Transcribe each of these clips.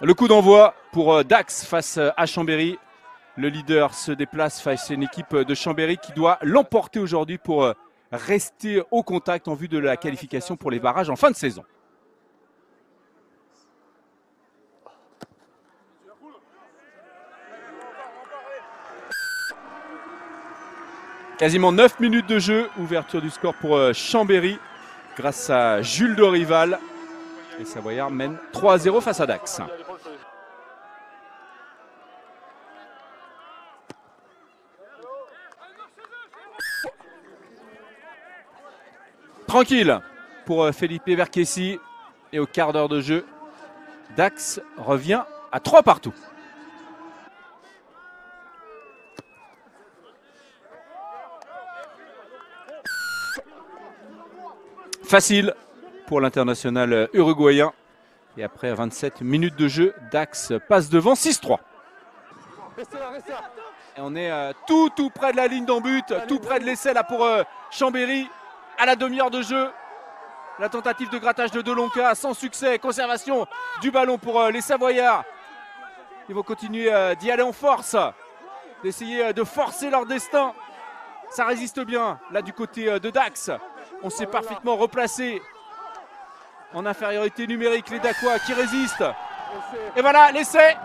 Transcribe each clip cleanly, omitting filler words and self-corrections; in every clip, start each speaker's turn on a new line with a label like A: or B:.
A: Le coup d'envoi pour Dax face à Chambéry. Le leader se déplace face à une équipe de Chambéry qui doit l'emporter aujourd'hui pour rester au contact en vue de la qualification pour les barrages en fin de saison. Quasiment 9 minutes de jeu, ouverture du score pour Chambéry grâce à Jules Dorival. Les Savoyards mènent 3-0 face à Dax. Tranquille pour Felipe Verkessi. Et au quart d'heure de jeu, Dax revient à 3 partout. Facile pour l'international uruguayen. Et après 27 minutes de jeu, Dax passe devant 6-3. Et on est tout près de la ligne d'en but, tout près de l'essai là pour Chambéry. À la demi-heure de jeu, la tentative de grattage de Delonca sans succès. Conservation du ballon pour les Savoyards. Ils vont continuer d'y aller en force, d'essayer de forcer leur destin. Ça résiste bien là du côté de Dax. On s'est parfaitement replacé en infériorité numérique, les Dacois qui résistent. Et voilà l'essai.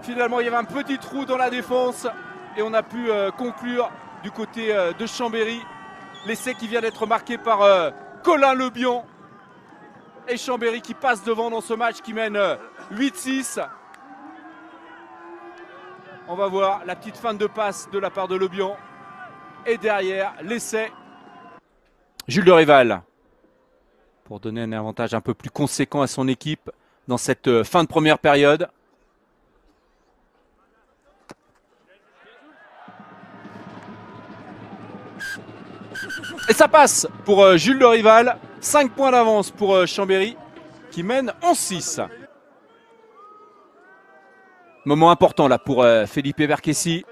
A: Finalement, il y avait un petit trou dans la défense et on a pu conclure du côté de Chambéry. L'essai qui vient d'être marqué par Colin Lebihan. Et Chambéry qui passe devant dans ce match qui mène 8-6. On va voir la petite fin de passe de la part de Lebihan. Et derrière, l'essai. Jules Dorival. Pour donner un avantage un peu plus conséquent à son équipe dans cette fin de première période. Et ça passe pour Jules Dorival. 5 points d'avance pour Chambéry qui mène 11-6. Moment important là pour Felipe Verkessi.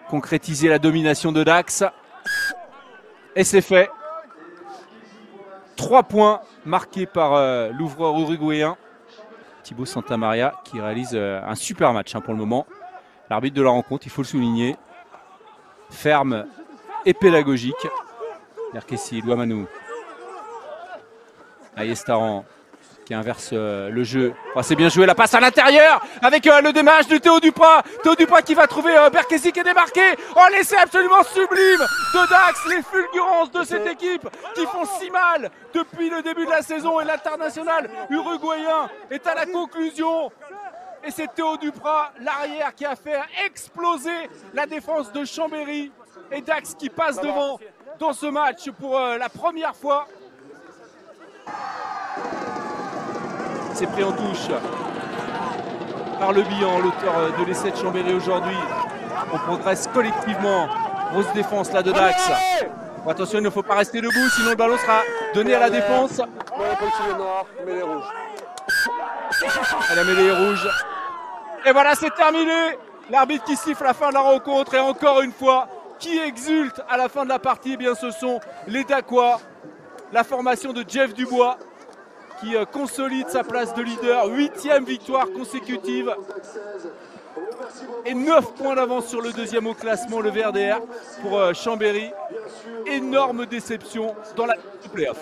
A: Concrétiser la domination de Dax. Et c'est fait. 3 points marqués par l'ouvreur uruguayen. Thibaut Santamaria qui réalise un super match pour le moment. L'arbitre de la rencontre, il faut le souligner. Ferme et pédagogique. Verkessi, Louamanou. Ayestaran qui inverse le jeu. Oh, c'est bien joué, la passe à l'intérieur avec le démarrage de Théo Duprat. Théo Duprat qui va trouver Verkessi qui est démarqué. Oh, l'essai absolument sublime de Dax. Les fulgurances de cette équipe qui font si mal depuis le début de la saison. Et l'international uruguayen est à la conclusion. Et c'est Théo Duprat, l'arrière, qui a fait exploser la défense de Chambéry. Et Dax qui passe devant dans ce match pour la première fois. C'est pris en touche par Lebihan, l'auteur de l'essai de Chambéry aujourd'hui. On progresse collectivement. Grosse défense là de Dax. Attention, il ne faut pas rester debout, sinon le ballon sera donné à la défense. Elle a mêlé les rouges. Et voilà, c'est terminé. L'arbitre qui siffle la fin de la rencontre. Et encore une fois, qui exulte à la fin de la partie, eh bien, ce sont les Dacois. La formation de Jeff Dubois qui consolide sa place de leader. 8e victoire consécutive. Et 9 points d'avance sur le deuxième au classement, le VRDR, pour Chambéry. Énorme déception dans la play-off.